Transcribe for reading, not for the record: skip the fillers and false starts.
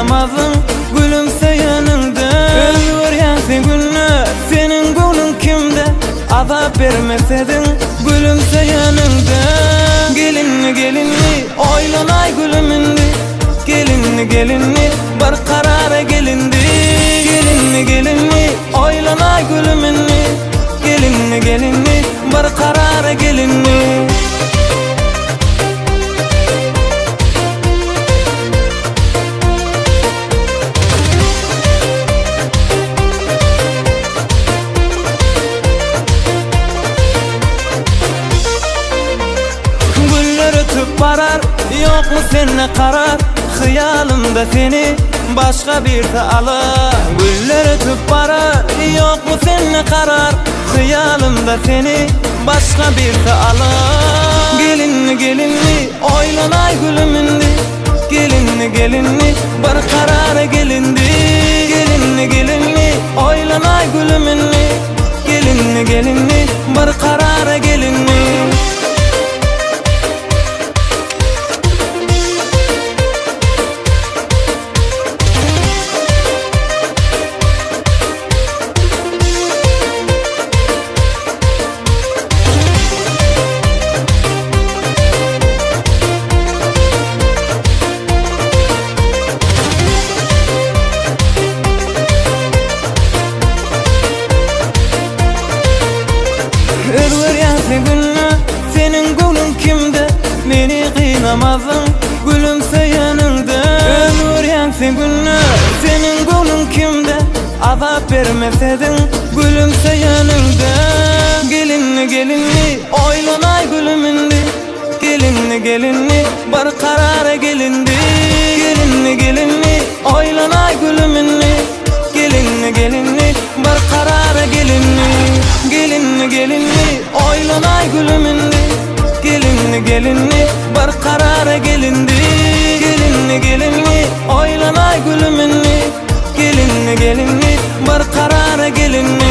kıynamazın gülümseyeninde. Özgüryensin gülne senin gönlün kimde, azap vermesedin gülümseyeninde. Gelinli gelinli oylanay gülümündü, gelinli gelinli bir karara gelindi. Gelinli gelinli oylanay gülümündü, gelinli gelinli bir karara gelindi. Barar, yok mu seninle karar? Hıyalımda seni başka bir de alır. Güller ötüp barar, yok mu seninle karar? Hıyalımda seni başka bir de alır. Gelinli gelinli oylanay gülümündü, gelinli gelinli bir karara gelindi. Gelinli gelinli oylanay gülümündü, gelinli gelinli bir karara gelindi. Senin gönlün kimde, beni kıynamazın gülümseyeninde. Özgüryensin gülne senin gönlün kimde, azap vermesedin gülümseyeninde. Gelinli gelinli oylanay gülümündü, gelinli gelinli bir karara gelindi. Gelinli gelinli oylanay gülümündü, gelinli gelinli bir karara gelindi. Gelinli gelinli oylanay gülümündü, gelinli gelinli bir karara gelindi. Gelinli gelinli oylanay gülümündü, gelinli gelinli bir karara gelindi.